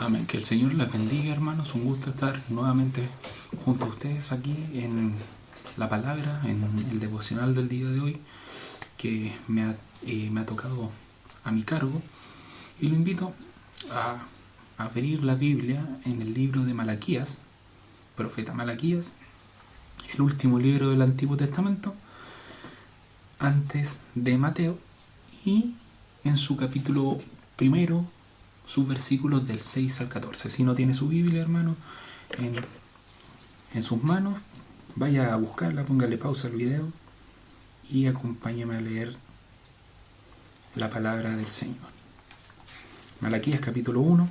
Amén. Que el Señor les bendiga, hermanos. Un gusto estar nuevamente junto a ustedes aquí en la palabra, en el devocional del día de hoy, que me ha tocado a mi cargo. Y lo invito a abrir la Biblia en el libro de Malaquías, profeta Malaquías, el último libro del Antiguo Testamento, antes de Mateo, y en su capítulo primero, sus versículos del 6 al 14. Si no tiene su Biblia, hermano, en sus manos, vaya a buscarla, póngale pausa al video y acompáñame a leer la palabra del Señor. Malaquías capítulo 1,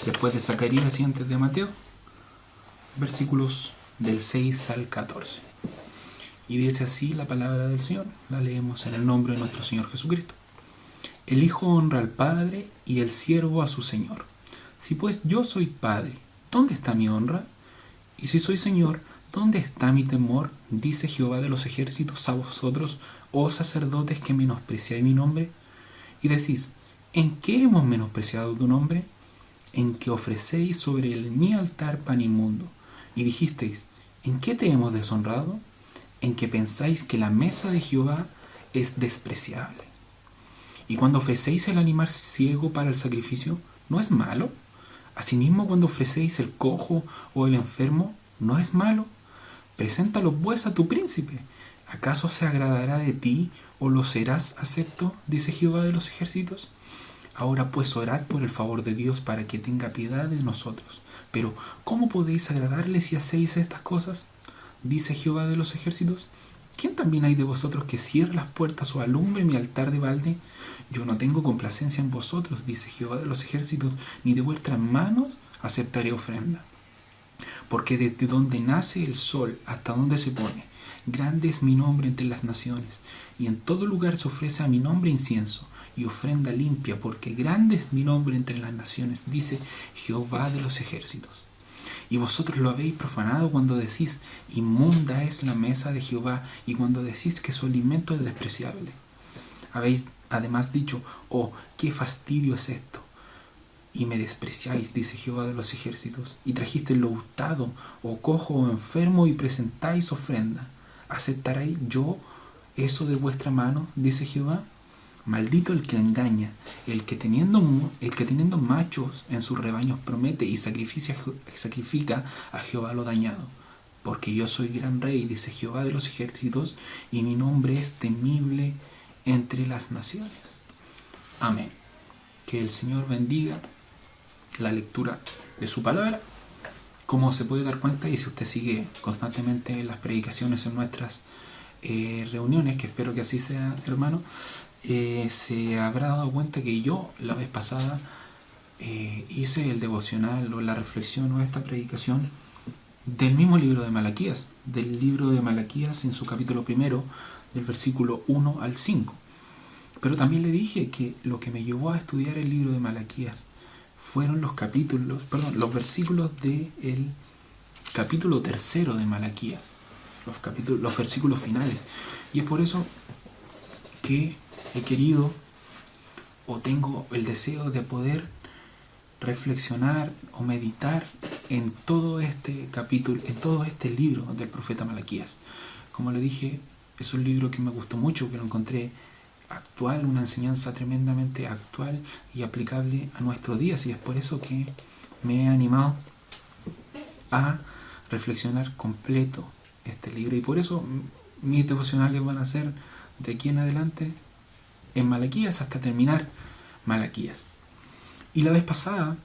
después de Zacarías y antes de Mateo, versículos del 6 al 14. Y dice así la palabra del Señor, la leemos en el nombre de nuestro Señor Jesucristo. El Hijo honra al Padre y el siervo a su Señor. Si pues yo soy Padre, ¿dónde está mi honra? Y si soy Señor, ¿dónde está mi temor? Dice Jehová de los ejércitos a vosotros, oh sacerdotes que menospreciáis mi nombre. Y decís, ¿en qué hemos menospreciado tu nombre? En que ofrecéis sobre mi altar pan inmundo. Y dijisteis, ¿en qué te hemos deshonrado? En que pensáis que la mesa de Jehová es despreciable. Y cuando ofrecéis el animal ciego para el sacrificio, ¿no es malo? Asimismo, cuando ofrecéis el cojo o el enfermo, ¿no es malo? Preséntalo pues a tu príncipe. ¿Acaso se agradará de ti o lo serás acepto? Dice Jehová de los ejércitos. Ahora pues orad por el favor de Dios para que tenga piedad de nosotros. Pero, ¿cómo podéis agradarle si hacéis estas cosas? Dice Jehová de los ejércitos. ¿Quién también hay de vosotros que cierre las puertas o alumbre mi altar de balde? Yo no tengo complacencia en vosotros, dice Jehová de los ejércitos, ni de vuestras manos aceptaré ofrenda. Porque desde donde nace el sol hasta donde se pone, grande es mi nombre entre las naciones, y en todo lugar se ofrece a mi nombre incienso y ofrenda limpia, porque grande es mi nombre entre las naciones, dice Jehová de los ejércitos. Y vosotros lo habéis profanado cuando decís, inmunda es la mesa de Jehová, y cuando decís que su alimento es despreciable. Habéis además dicho, oh, qué fastidio es esto. Y me despreciáis, dice Jehová de los ejércitos, y trajisteis lo hurtado, o cojo o enfermo, y presentáis ofrenda. ¿Aceptaré yo eso de vuestra mano? Dice Jehová. Maldito el que engaña, el que teniendo machos en sus rebaños promete y sacrifica a Jehová lo dañado. Porque yo soy gran rey, dice Jehová de los ejércitos, y mi nombre es temible entre las naciones. Amén. Que el Señor bendiga la lectura de su palabra. Como se puede dar cuenta, y si usted sigue constantemente las predicaciones en nuestras reuniones, que espero que así sea, hermano, se habrá dado cuenta que yo la vez pasada hice el devocional o la reflexión o esta predicación del mismo libro de Malaquías, del libro de Malaquías en su capítulo primero, del versículo 1 al 5. Pero también le dije que lo que me llevó a estudiar el libro de Malaquías fueron los versículos del capítulo tercero de Malaquías, los versículos finales. Y es por eso que he querido o tengo el deseo de poder reflexionar o meditar en todo este capítulo, en todo este libro del profeta Malaquías. Como le dije, es un libro que me gustó mucho, que lo encontré actual, una enseñanza tremendamente actual y aplicable a nuestros días, y es por eso que me he animado a reflexionar completo este libro, y por eso mis devocionales van a ser de aquí en adelante en Malaquías hasta terminar Malaquías. Y la vez pasada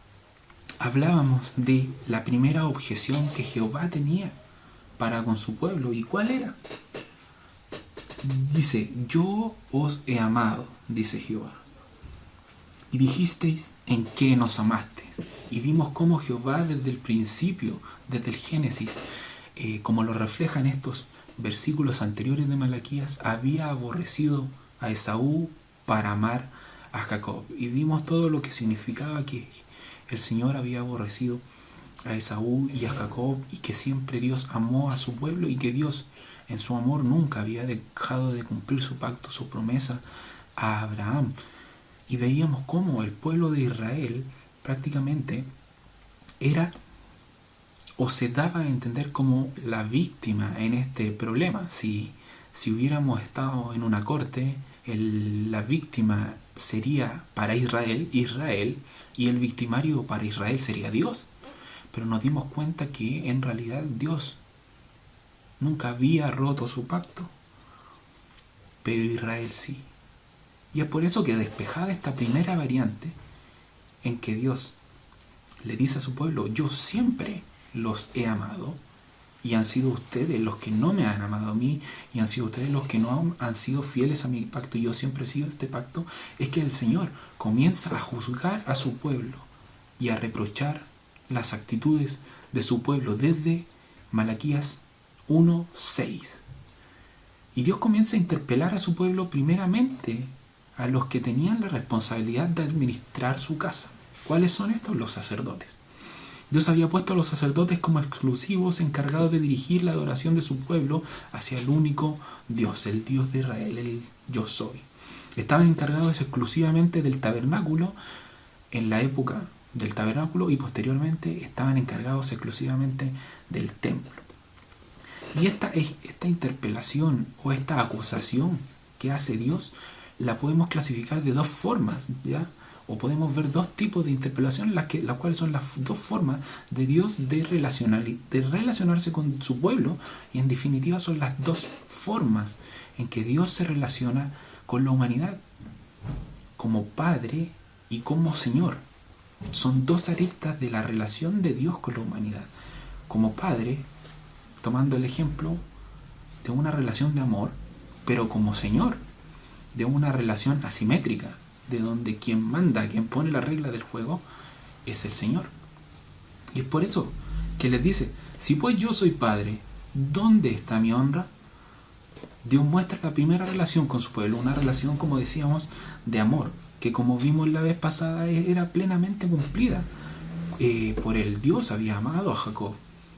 hablábamos de la primera objeción que Jehová tenía para con su pueblo. ¿Y cuál era? Dice, yo os he amado, dice Jehová. Y dijisteis, ¿en qué nos amaste? Y vimos cómo Jehová desde el principio, desde el Génesis, como lo reflejan estos versículos anteriores de Malaquías, había aborrecido a Esaú para amar a Jacob. Y vimos todo lo que significaba que el Señor había aborrecido a Esaú y a Jacob, y que siempre Dios amó a su pueblo, y que Dios en su amor nunca había dejado de cumplir su pacto, su promesa a Abraham. Y veíamos cómo el pueblo de Israel prácticamente era o se daba a entender como la víctima en este problema. Si hubiéramos estado en una corte, la víctima sería para Israel, y el victimario para Israel sería Dios. Pero nos dimos cuenta que en realidad Dios nunca había roto su pacto, pero Israel sí. Y es por eso que, despejada esta primera variante en que Dios le dice a su pueblo: yo siempre los he amado, y han sido ustedes los que no me han amado a mí, y han sido ustedes los que no han sido fieles a mi pacto, y yo siempre he sido este pacto, es que el Señor comienza a juzgar a su pueblo y a reprochar las actitudes de su pueblo desde Malaquías 1:6. Y Dios comienza a interpelar a su pueblo, primeramente a los que tenían la responsabilidad de administrar su casa. ¿Cuáles son estos? Los sacerdotes. Dios había puesto a los sacerdotes como exclusivos encargados de dirigir la adoración de su pueblo hacia el único Dios, el Dios de Israel, el Yo Soy. Estaban encargados exclusivamente del tabernáculo en la época del tabernáculo, y posteriormente estaban encargados exclusivamente del templo. Y esta interpelación o esta acusación que hace Dios la podemos clasificar de dos formas, ¿ya? O podemos ver dos tipos de interpelación, las cuales son las dos formas de Dios de relacionarse con su pueblo, y en definitiva son las dos formas en que Dios se relaciona con la humanidad, como Padre y como Señor. Son dos aristas de la relación de Dios con la humanidad. Como Padre, tomando el ejemplo de una relación de amor, pero como Señor, de una relación asimétrica, de donde quien manda, quien pone la regla del juego, es el Señor. Y es por eso que les dice: si pues yo soy Padre, ¿dónde está mi honra? Dios muestra la primera relación con su pueblo, una relación, como decíamos, de amor, que como vimos la vez pasada era plenamente cumplida. Por el Dios había amado a Jacob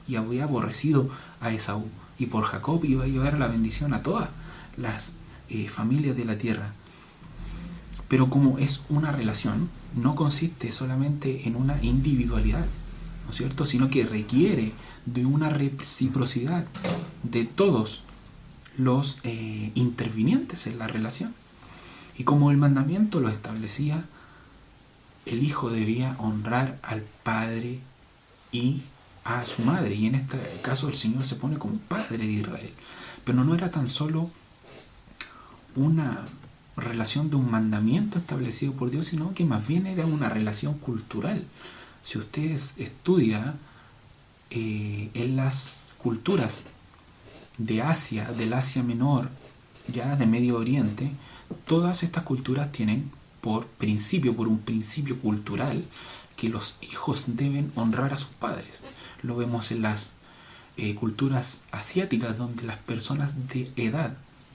y había aborrecido a Esaú, y por Jacob iba a llevar la bendición a todas las familias de la tierra. Pero como es una relación, no consiste solamente en una individualidad, ¿no es cierto?, sino que requiere de una reciprocidad de todos los intervinientes en la relación. Y como el mandamiento lo establecía, el hijo debía honrar al padre y a su madre, y en este caso el Señor se pone como Padre de Israel. Pero no era tan solo una relación de un mandamiento establecido por Dios, sino que más bien era una relación cultural. Si ustedes estudian en las culturas de Asia, del Asia Menor, ya de Medio Oriente, todas estas culturas tienen por un principio cultural, que los hijos deben honrar a sus padres. Lo vemos en las culturas asiáticas, donde las personas de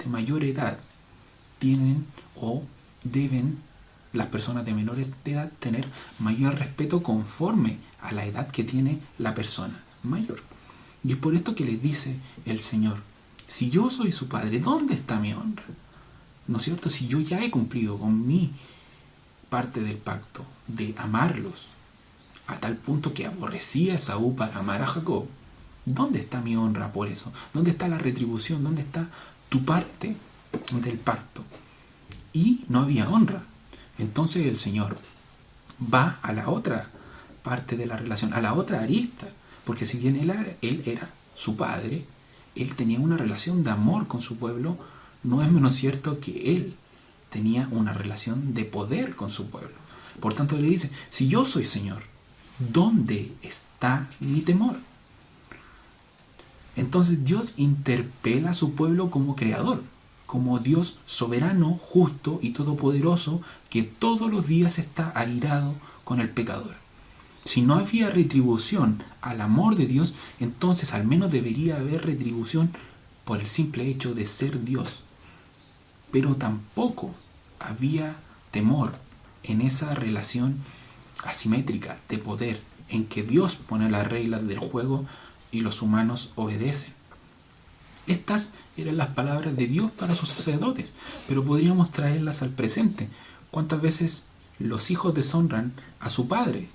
mayor edad, tienen o deben, las personas de menores de edad, tener mayor respeto conforme a la edad que tiene la persona mayor. Y es por esto que les dice el Señor: si yo soy su Padre, ¿dónde está mi honra? ¿No es cierto? Si yo ya he cumplido con mi parte del pacto de amarlos, a tal punto que aborrecí a Esaú para amar a Jacob, ¿dónde está mi honra por eso? ¿Dónde está la retribución? ¿Dónde está tu parte del pacto? Y no había honra. Entonces el Señor va a la otra parte de la relación, a la otra arista, porque si bien él era su padre, él tenía una relación de amor con su pueblo, no es menos cierto que él tenía una relación de poder con su pueblo. Por tanto le dice: si yo soy Señor, ¿dónde está mi temor? Entonces Dios interpela a su pueblo como creador, como Dios soberano, justo y todopoderoso, que todos los días está airado con el pecador. Si no había retribución al amor de Dios, entonces al menos debería haber retribución por el simple hecho de ser Dios. Pero tampoco había temor en esa relación asimétrica de poder, en que Dios pone las reglas del juego y los humanos obedecen. Estas eran las palabras de Dios para sus sacerdotes, pero podríamos traerlas al presente. ¿Cuántas veces los hijos deshonran a su padre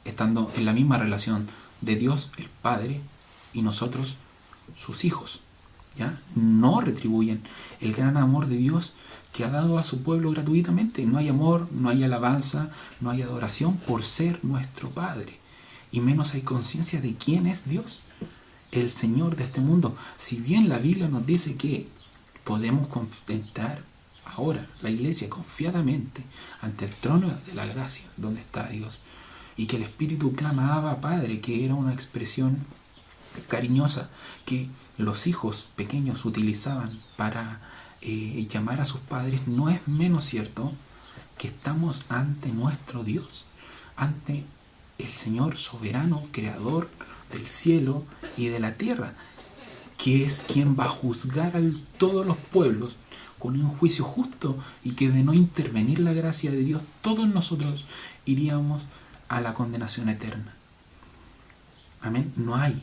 estando en la misma relación de Dios, el Padre, y nosotros, sus hijos. ¿Ya? No retribuyen el gran amor de Dios que ha dado a su pueblo gratuitamente. No hay amor, no hay alabanza, no hay adoración por ser nuestro Padre. Y menos hay conciencia de quién es Dios, el Señor de este mundo. Si bien la Biblia nos dice que podemos entrar ahora, la iglesia, confiadamente ante el trono de la gracia, donde está Dios, y que el Espíritu clama Abba Padre, que era una expresión cariñosa que los hijos pequeños utilizaban para llamar a sus padres, no es menos cierto que estamos ante nuestro Dios, ante el Señor soberano, creador del cielo y de la tierra, que es quien va a juzgar a todos los pueblos con un juicio justo, y que de no intervenir la gracia de Dios, todos nosotros iríamos a la condenación eterna. Amén. No hay,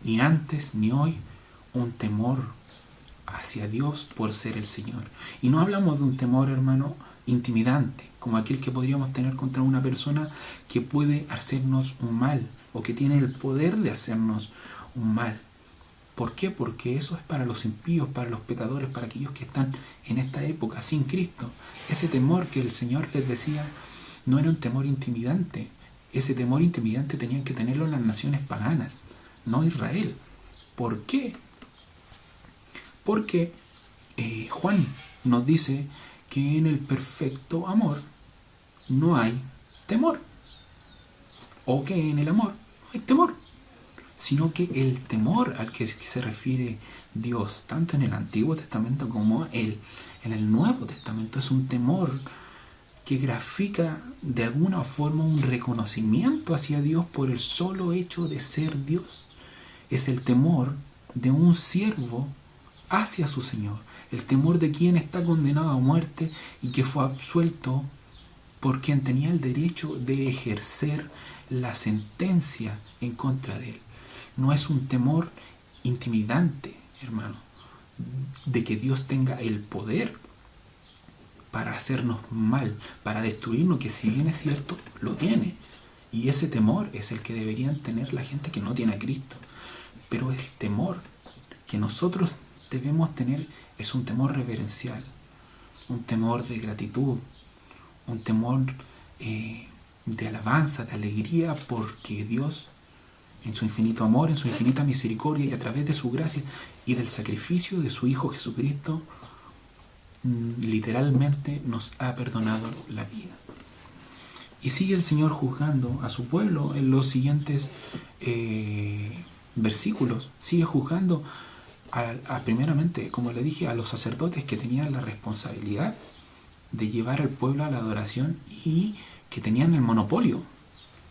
ni antes ni hoy, un temor hacia Dios por ser el Señor. Y no hablamos de un temor, hermano, intimidante, como aquel que podríamos tener contra una persona que puede hacernos un mal, o que tiene el poder de hacernos un mal. ¿Por qué? Porque eso es para los impíos, para los pecadores, para aquellos que están en esta época sin Cristo. Ese temor que el Señor les decía no era un temor intimidante. Ese temor intimidante tenían que tenerlo las naciones paganas, no Israel. ¿Por qué? Porque Juan nos dice que en el perfecto amor no hay temor, o que en el amor no hay temor, sino que el temor al que se refiere Dios, tanto en el Antiguo Testamento como en el Nuevo Testamento, es un temor que grafica de alguna forma un reconocimiento hacia Dios por el solo hecho de ser Dios. Es el temor de un siervo hacia su Señor, el temor de quien está condenado a muerte y que fue absuelto por quien tenía el derecho de ejercer la sentencia en contra de él. No es un temor intimidante, hermano, de que Dios tenga el poder para hacernos mal, para destruirnos, que si bien es cierto, lo tiene. Y ese temor es el que deberían tener la gente que no tiene a Cristo. Pero el temor que nosotros debemos tener es un temor reverencial, un temor de gratitud, un temor de alabanza, de alegría, porque Dios, en su infinito amor, en su infinita misericordia y a través de su gracia y del sacrificio de su Hijo Jesucristo, literalmente nos ha perdonado la vida. Y sigue el Señor juzgando a su pueblo en los siguientes versículos. Sigue juzgando primeramente, como le dije, a los sacerdotes que tenían la responsabilidad de llevar al pueblo a la adoración y que tenían el monopolio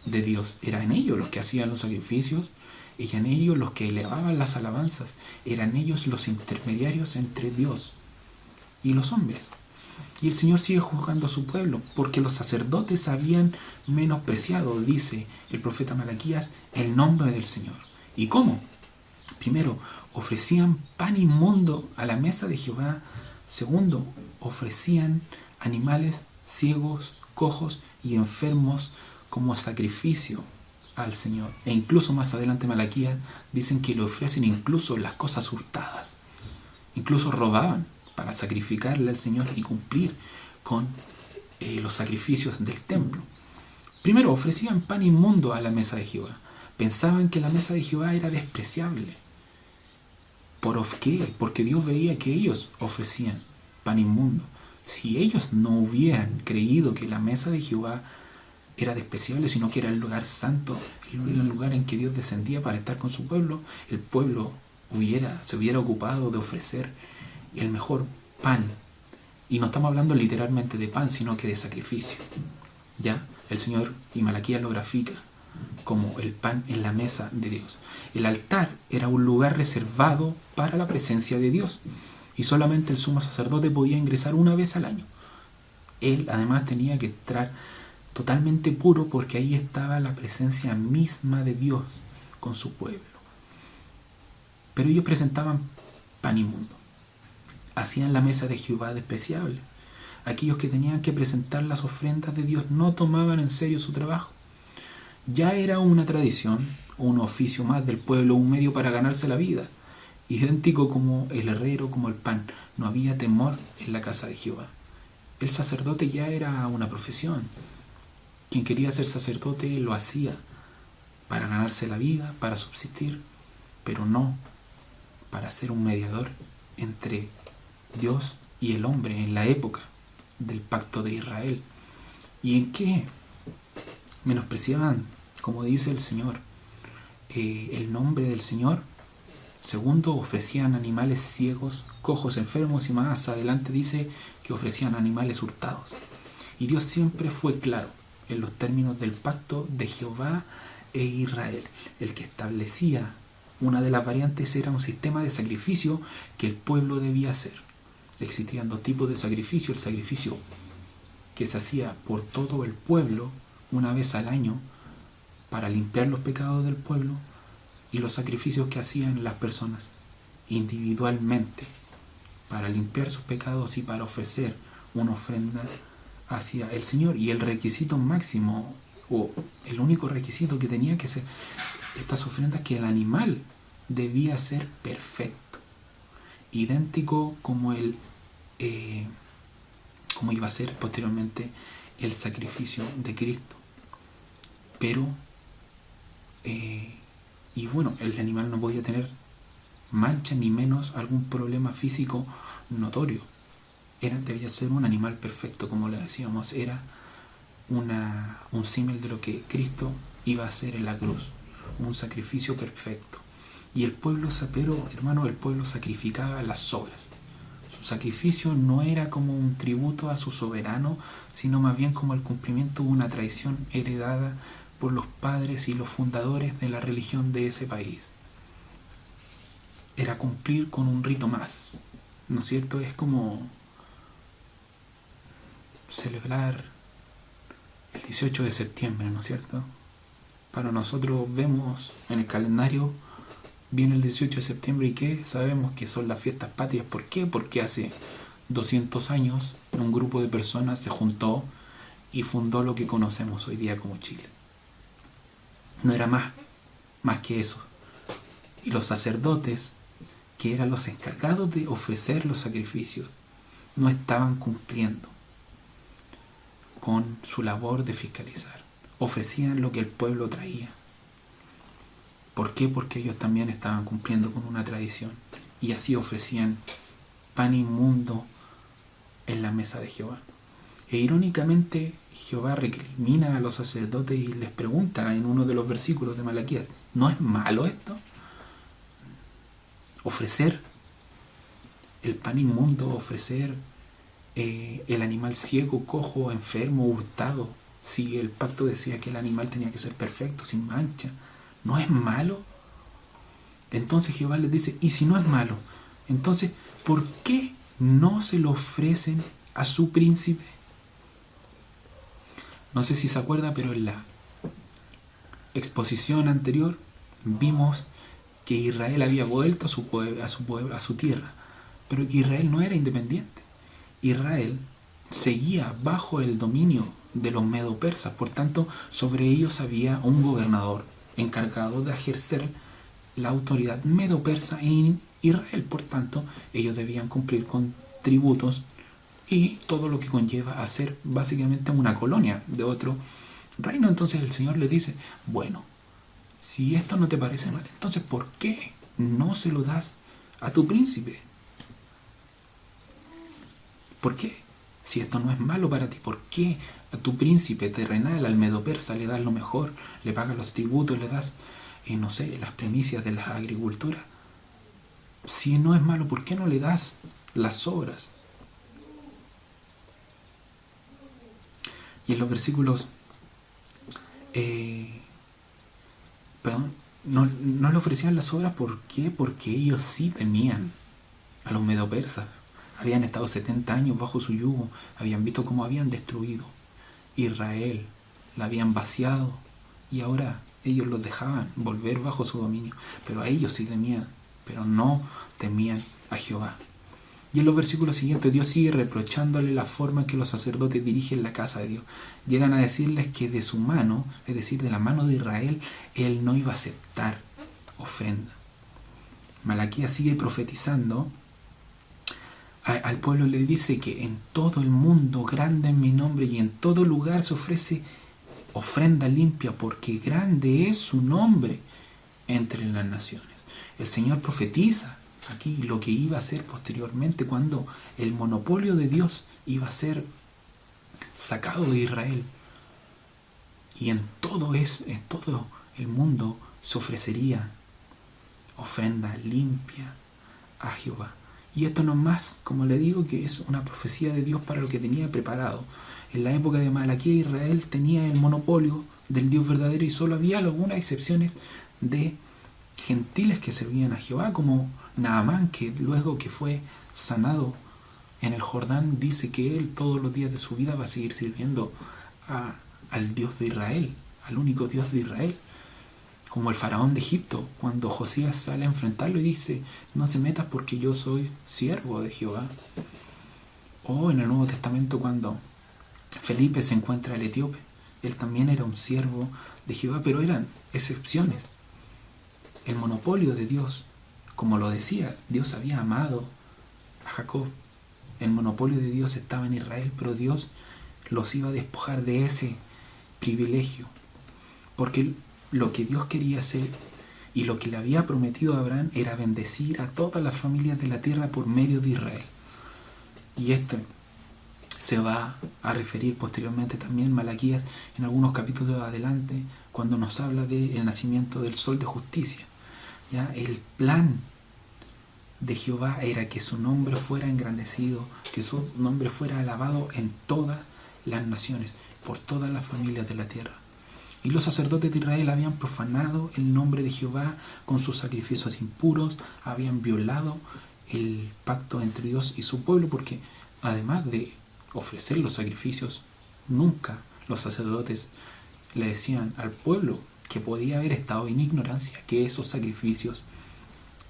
de Dios. Eran ellos los que hacían los sacrificios, eran ellos los que elevaban las alabanzas, eran ellos los intermediarios entre Dios y los hombres. Y el Señor sigue juzgando a su pueblo, porque los sacerdotes habían menospreciado, dice el profeta Malaquías, el nombre del Señor. ¿Y cómo? Primero, ofrecían pan inmundo a la mesa de Jehová. Segundo, ofrecían animales ciegos, cojos y enfermos como sacrificio al Señor. E incluso más adelante Malaquías dicen que le ofrecen incluso las cosas hurtadas. Incluso robaban para sacrificarle al Señor y cumplir con los sacrificios del templo. Primero, ofrecían pan inmundo a la mesa de Jehová. Pensaban que la mesa de Jehová era despreciable. ¿Por qué? Porque Dios veía que ellos ofrecían pan inmundo. Si ellos no hubieran creído que la mesa de Jehová era despreciable, sino que era el lugar santo, el lugar en que Dios descendía para estar con su pueblo, el pueblo se hubiera ocupado de ofrecer el mejor pan. Y no estamos hablando literalmente de pan, sino que de sacrificio. ¿Ya? El Señor y Malaquías lo grafica como el pan en la mesa de Dios. El altar era un lugar reservado para la presencia de Dios y solamente el sumo sacerdote podía ingresar una vez al año. Él además tenía que entrar totalmente puro, porque ahí estaba la presencia misma de Dios con su pueblo. Pero ellos presentaban pan inmundo. Hacían la mesa de Jehová despreciable. Aquellos que tenían que presentar las ofrendas de Dios no tomaban en serio su trabajo. ya era una tradición, un oficio más del pueblo, un medio para ganarse la vida, idéntico como el herrero, como el pan. No había temor en la casa de Jehová. El sacerdote ya era una profesión. Quien quería ser sacerdote lo hacía para ganarse la vida, para subsistir, pero no para ser un mediador entre Dios y el hombre en la época del pacto de Israel. ¿Y en qué menospreciaban, como dice el Señor, el nombre del Señor? Segundo, ofrecían animales ciegos, cojos, enfermos, y más adelante dice que ofrecían animales hurtados. Y Dios siempre fue claro en los términos del pacto de Jehová e Israel. El que establecía una de las variantes era un sistema de sacrificio que el pueblo debía hacer. Existían dos tipos de sacrificio: el sacrificio que se hacía por todo el pueblo una vez al año para limpiar los pecados del pueblo, y los sacrificios que hacían las personas individualmente para limpiar sus pecados y para ofrecer una ofrenda hacia el Señor. Y el requisito máximo, o el único requisito que tenía que ser estas ofrendas, que el animal debía ser perfecto, idéntico como como iba a ser posteriormente el sacrificio de Cristo. Pero y bueno, el animal no podía tener mancha ni menos algún problema físico notorio. Debía ser un animal perfecto, como le decíamos. Era un símil de lo que Cristo iba a hacer en la cruz, un sacrificio perfecto. Y el pueblo, hermano, el pueblo sacrificaba las obras. Su sacrificio no era como un tributo a su soberano, sino más bien como el cumplimiento de una tradición heredada por los padres y los fundadores de la religión de ese país. Era cumplir con un rito más, ¿no es cierto? Es como celebrar el 18 de septiembre, ¿no es cierto? Para nosotros vemos en el calendario, viene el 18 de septiembre y ¿qué? Sabemos que son las fiestas patrias. ¿Por qué? Porque hace 200 años un grupo de personas se juntó y fundó lo que conocemos hoy día como Chile. No era más que eso. Y los sacerdotes, que eran los encargados de ofrecer los sacrificios, no estaban cumpliendo con su labor de fiscalizar. Ofrecían lo que el pueblo traía. ¿Por qué? Porque ellos también estaban cumpliendo con una tradición. Y así ofrecían pan inmundo en la mesa de Jehová. E irónicamente, Jehová recrimina a los sacerdotes y les pregunta en uno de los versículos de Malaquías: ¿no es malo esto? Ofrecer el pan inmundo, ofrecer el animal ciego, cojo, enfermo, hurtado. Si el pacto decía que el animal tenía que ser perfecto, sin mancha, ¿no es malo? Entonces Jehová les dice: ¿y si no es malo? Entonces, ¿por qué no se lo ofrecen a su príncipe? No sé si se acuerda, pero en la exposición anterior vimos que Israel había vuelto a su tierra, pero que Israel no era independiente. Israel seguía bajo el dominio de los medo-persas, por tanto, sobre ellos había un gobernador encargado de ejercer la autoridad medo-persa en Israel. Por tanto, ellos debían cumplir con tributos y todo lo que conlleva a ser básicamente una colonia de otro reino. Entonces el Señor le dice: bueno, si esto no te parece mal, entonces ¿por qué no se lo das a tu príncipe? ¿Por qué? Si esto no es malo para ti, ¿por qué a tu príncipe terrenal, al medo-persa, le das lo mejor, le pagas los tributos, le das, no sé, las primicias de la agricultura? Si no es malo, ¿por qué no le das las obras? Y en los versículos, no le ofrecían las obras. ¿Por qué? Porque ellos sí temían a los medo-persas. Habían estado 70 años bajo su yugo, habían visto cómo habían destruido Israel, la habían vaciado, y ahora ellos los dejaban volver bajo su dominio. Pero a ellos sí temían, pero no temían a Jehová. Y en los versículos siguientes Dios sigue reprochándole la forma en que los sacerdotes dirigen la casa de Dios. Llegan a decirles que de su mano, es decir, de la mano de Israel, Él no iba a aceptar ofrenda. Malaquías sigue profetizando al pueblo, le dice que en todo el mundo grande es mi nombre y en todo lugar se ofrece ofrenda limpia porque grande es su nombre entre las naciones. El Señor profetiza aquí lo que iba a ser posteriormente cuando el monopolio de Dios iba a ser sacado de Israel. Y en todo el mundo se ofrecería ofrenda limpia a Jehová. Y esto no es más, como le digo, que es una profecía de Dios para lo que tenía preparado. En la época de Malaquías, Israel tenía el monopolio del Dios verdadero y solo había algunas excepciones de gentiles que servían a Jehová, como Naamán, que luego que fue sanado en el Jordán, dice que él todos los días de su vida va a seguir sirviendo al Dios de Israel, al único Dios de Israel. Como el faraón de Egipto, cuando Josías sale a enfrentarlo y dice: no se metas porque yo soy siervo de Jehová. O en el Nuevo Testamento, cuando Felipe se encuentra al etíope, él también era un siervo de Jehová, pero eran excepciones. El monopolio de Dios, como lo decía, Dios había amado a Jacob. El monopolio de Dios estaba en Israel, pero Dios los iba a despojar de ese privilegio. Porque lo que Dios quería hacer y lo que le había prometido a Abraham era bendecir a todas las familias de la tierra por medio de Israel. Y esto se va a referir posteriormente también Malaquías en algunos capítulos adelante, cuando nos habla del nacimiento del sol de justicia. ¿Ya? El plan de Jehová era que su nombre fuera engrandecido, que su nombre fuera alabado en todas las naciones, por todas las familias de la tierra. Y los sacerdotes de Israel habían profanado el nombre de Jehová con sus sacrificios impuros, habían violado el pacto entre Dios y su pueblo, porque además de ofrecer los sacrificios, nunca los sacerdotes le decían al pueblo que podía haber estado en ignorancia, que esos sacrificios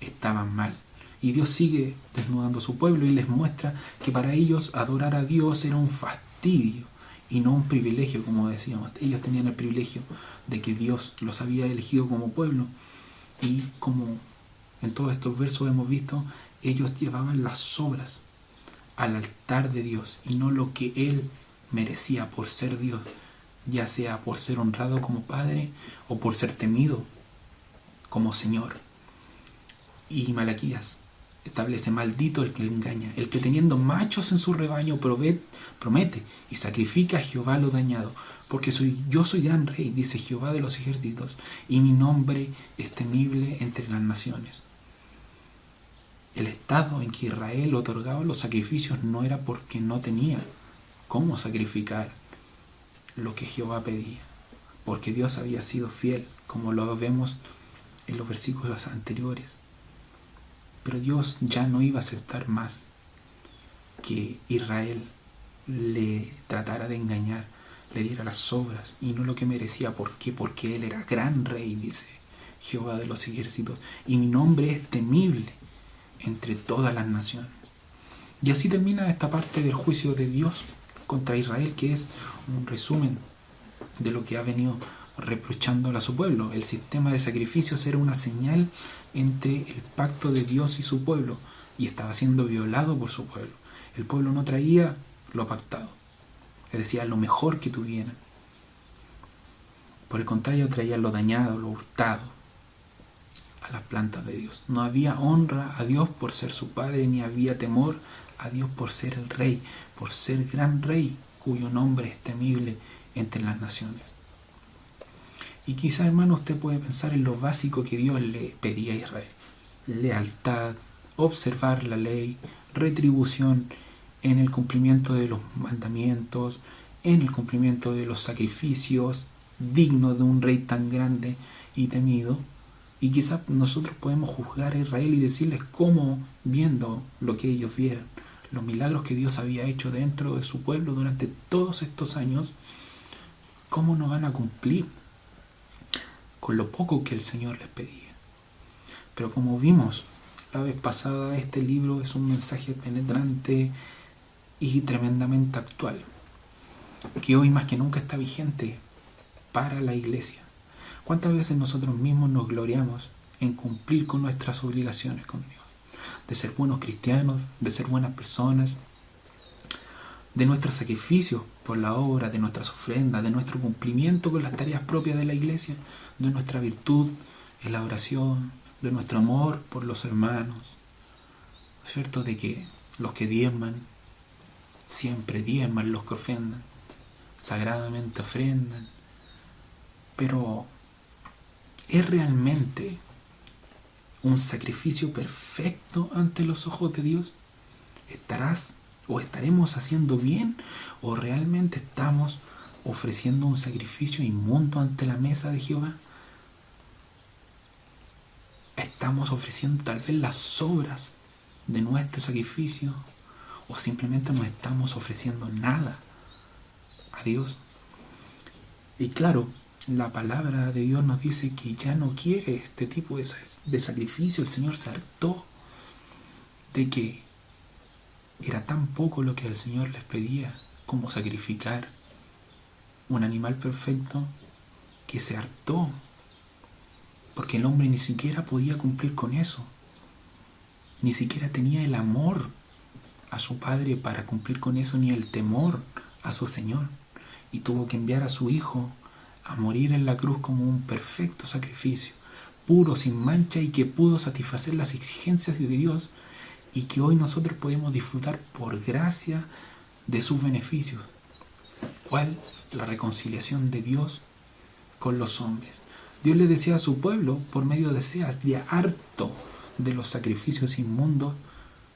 estaban mal. Y Dios sigue desnudando a su pueblo y les muestra que para ellos adorar a Dios era un fastidio y no un privilegio, como decíamos. Ellos tenían el privilegio de que Dios los había elegido como pueblo, y como en todos estos versos hemos visto, ellos llevaban las obras al altar de Dios y no lo que Él merecía por ser Dios, ya sea por ser honrado como Padre o por ser temido como Señor. Y Malaquías establece: maldito el que engaña, el que teniendo machos en su rebaño promete y sacrifica a Jehová lo dañado, porque yo soy gran rey, dice Jehová de los ejércitos, y mi nombre es temible entre las naciones. El estado en que Israel otorgaba los sacrificios no era porque no tenía cómo sacrificar lo que Jehová pedía, porque Dios había sido fiel, como lo vemos en los versículos anteriores. Pero Dios ya no iba a aceptar más que Israel le tratara de engañar, le diera las obras y no lo que merecía. ¿Por qué? Porque Él era gran rey, dice Jehová de los ejércitos, y mi nombre es temible entre todas las naciones. Y así termina esta parte del juicio de Dios contra Israel, que es un resumen de lo que ha venido reprochándole a su pueblo. El sistema de sacrificios era una señal entre el pacto de Dios y su pueblo, y estaba siendo violado por su pueblo. El pueblo no traía lo pactado, es decir, lo mejor que tuvieran. Por el contrario, traían lo dañado, lo hurtado a las plantas de Dios. No había honra a Dios por ser su padre, ni había temor a Dios por ser el rey, por ser gran rey, cuyo nombre es temible entre las naciones. Y quizá, hermano, usted puede pensar en lo básico que Dios le pedía a Israel: lealtad, observar la ley, retribución en el cumplimiento de los mandamientos, en el cumplimiento de los sacrificios, digno de un rey tan grande y temido. Y quizá nosotros podemos juzgar a Israel y decirles cómo, viendo lo que ellos vieron, los milagros que Dios había hecho dentro de su pueblo durante todos estos años, cómo no van a cumplir con lo poco que el Señor les pedía. Pero como vimos la vez pasada, este libro es un mensaje penetrante y tremendamente actual, que hoy más que nunca está vigente para la iglesia. ¿Cuántas veces nosotros mismos nos gloriamos en cumplir con nuestras obligaciones con Dios? De ser buenos cristianos, de ser buenas personas, de nuestros sacrificios por la obra, de nuestras ofrendas, de nuestro cumplimiento con las tareas propias de la iglesia, de nuestra virtud en la oración, de nuestro amor por los hermanos, ¿cierto? De que los que diezman, siempre diezman, los que ofrendan, sagradamente ofrendan. Pero ¿es realmente un sacrificio perfecto ante los ojos de Dios? ¿Estarás o estaremos haciendo bien o realmente estamos ofreciendo un sacrificio inmundo ante la mesa de Jehová? ¿Estamos ofreciendo tal vez las sobras de nuestro sacrificio o simplemente no estamos ofreciendo nada a Dios? Y claro, la palabra de Dios nos dice que ya no quiere este tipo de sacrificio. El Señor se hartó de que era tan poco lo que el Señor les pedía como sacrificar un animal perfecto, que se hartó, porque el hombre ni siquiera podía cumplir con eso, ni siquiera tenía el amor a su Padre para cumplir con eso, ni el temor a su Señor, y tuvo que enviar a su Hijo a morir en la cruz como un perfecto sacrificio, puro, sin mancha, y que pudo satisfacer las exigencias de Dios, y que hoy nosotros podemos disfrutar por gracia de sus beneficios. ¿Cuál? La reconciliación de Dios con los hombres. Dios le decía a su pueblo por medio de Oseas, de harto de los sacrificios inmundos,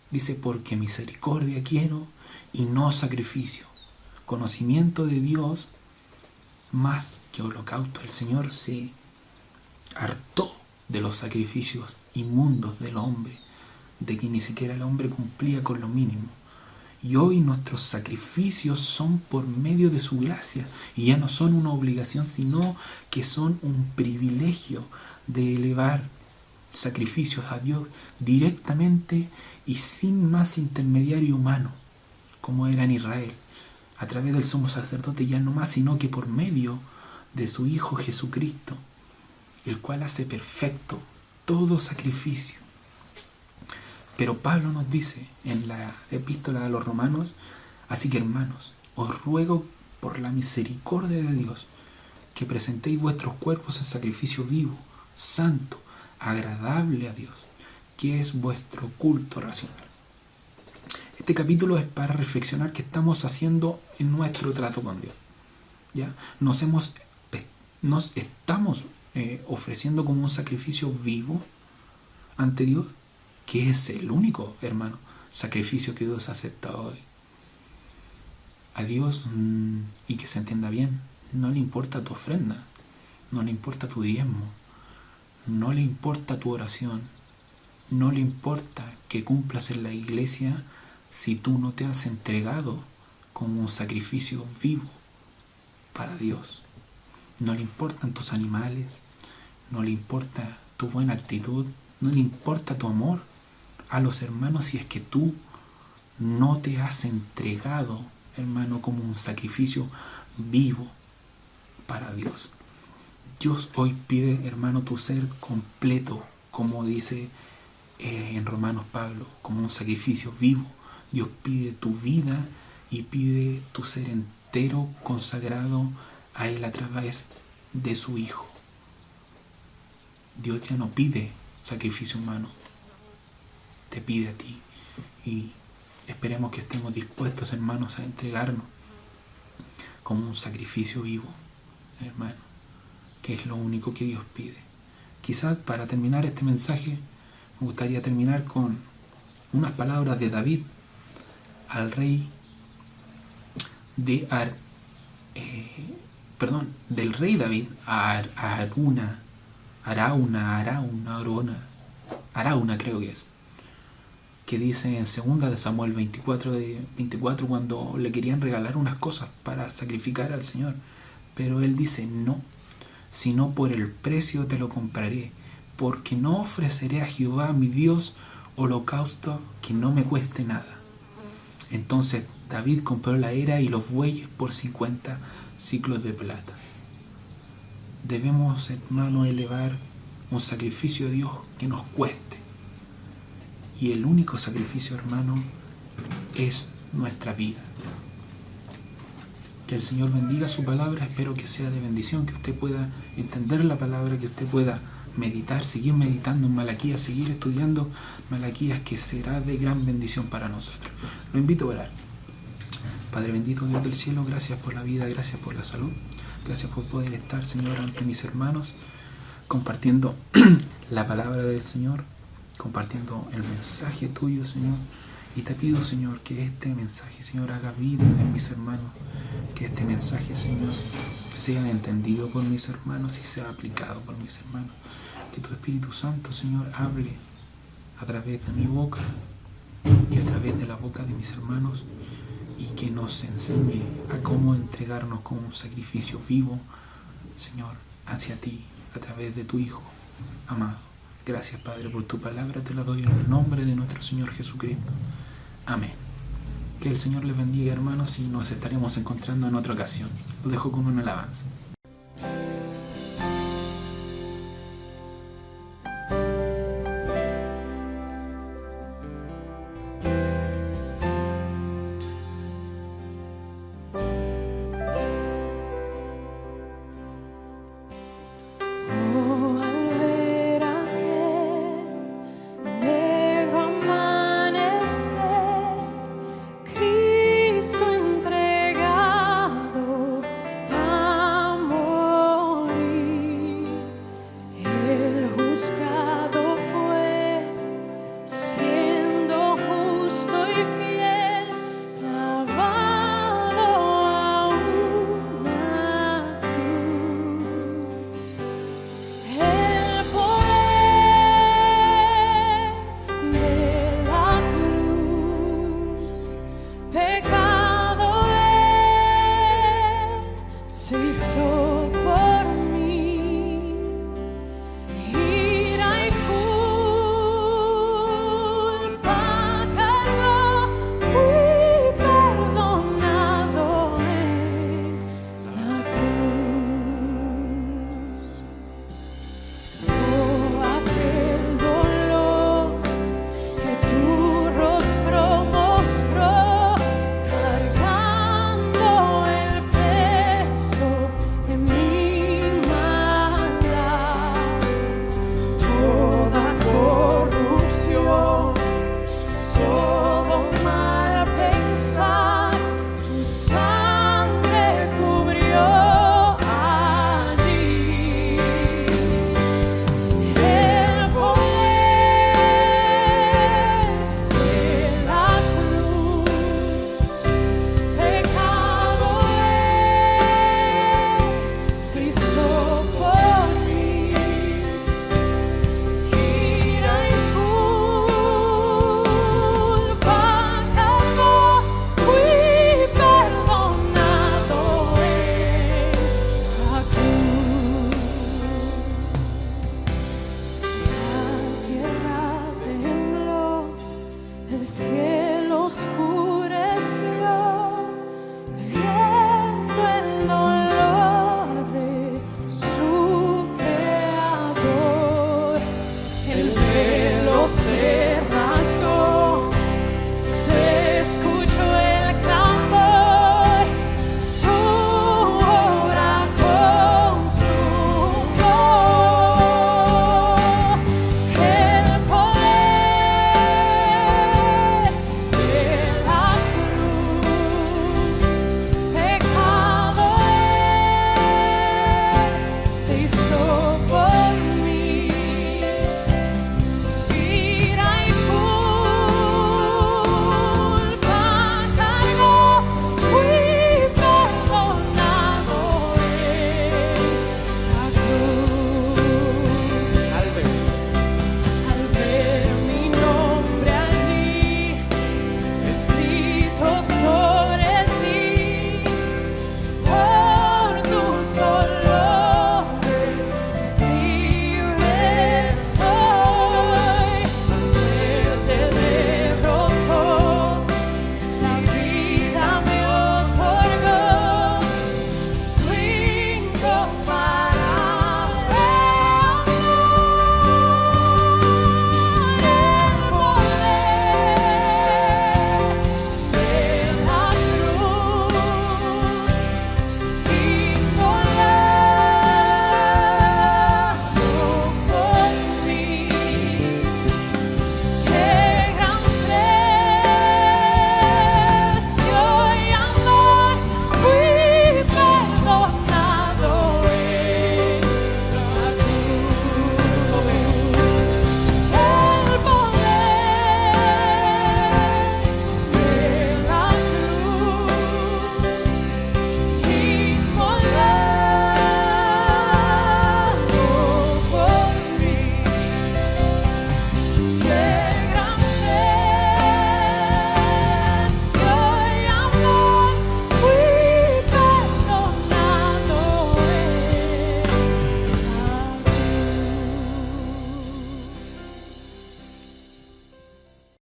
dice, porque misericordia quiero y no sacrificio. Conocimiento de Dios más que holocausto. El Señor se hartó de los sacrificios inmundos del hombre, de que ni siquiera el hombre cumplía con lo mínimo. Y hoy nuestros sacrificios son por medio de su gracia, y ya no son una obligación, sino que son un privilegio de elevar sacrificios a Dios directamente y sin más intermediario humano, como era en Israel, a través del sumo sacerdote, ya no más, sino que por medio de su Hijo Jesucristo, el cual hace perfecto todo sacrificio. Pero Pablo nos dice en la epístola a los Romanos, así que hermanos, os ruego por la misericordia de Dios que presentéis vuestros cuerpos en sacrificio vivo, santo, agradable a Dios, que es vuestro culto racional. Este capítulo es para reflexionar qué estamos haciendo en nuestro trato con Dios. ¿Ya? Nos estamos ofreciendo como un sacrificio vivo ante Dios, que es el único, hermano, sacrificio que Dios acepta hoy. A Dios, y que se entienda bien, no le importa tu ofrenda, no le importa tu diezmo, no le importa tu oración, no le importa que cumplas en la iglesia si tú no te has entregado como un sacrificio vivo para Dios. No le importan tus animales, no le importa tu buena actitud, no le importa tu amor a los hermanos si es que tú no te has entregado, hermano, como un sacrificio vivo para Dios. Dios hoy pide, hermano, tu ser completo, como dice en Romanos Pablo, como un sacrificio vivo. Dios pide tu vida y pide tu ser entero consagrado a Él a través de su Hijo. Dios ya no pide sacrificio humano, te pide a ti, y esperemos que estemos dispuestos, hermanos, a entregarnos como un sacrificio vivo, hermano, que es lo único que Dios pide. Quizás para terminar este mensaje me gustaría terminar con unas palabras de David al rey de del rey David a Arauna creo que dice en 2 de Samuel 24, cuando le querían regalar unas cosas para sacrificar al Señor, pero él dice, no, sino por el precio te lo compraré, porque no ofreceré a Jehová mi Dios holocausto que no me cueste nada. Entonces David compró la era y los bueyes por 50 siclos de plata. Debemos, hermano, elevar un sacrificio a Dios que nos cueste. Y el único sacrificio, hermano, es nuestra vida. Que el Señor bendiga su palabra. Espero que sea de bendición, que usted pueda entender la palabra, que usted pueda meditar, seguir meditando en Malaquías, seguir estudiando Malaquías, que será de gran bendición para nosotros. Lo invito a orar. Padre bendito, Dios del cielo, gracias por la vida, gracias por la salud, gracias por poder estar, Señor, ante mis hermanos, compartiendo la palabra del Señor, compartiendo el mensaje tuyo, Señor. Y te pido, Señor, que este mensaje, Señor, haga vida en mis hermanos, que este mensaje, Señor, sea entendido por mis hermanos y sea aplicado por mis hermanos. Que tu Espíritu Santo, Señor, hable a través de mi boca y a través de la boca de mis hermanos, y que nos enseñe a cómo entregarnos como un sacrificio vivo, Señor, hacia ti, a través de tu Hijo amado. Gracias, Padre, por tu palabra, te la doy en el nombre de nuestro Señor Jesucristo. Amén. Que el Señor les bendiga, hermanos, y nos estaremos encontrando en otra ocasión. Lo dejo con una alabanza. Pecado.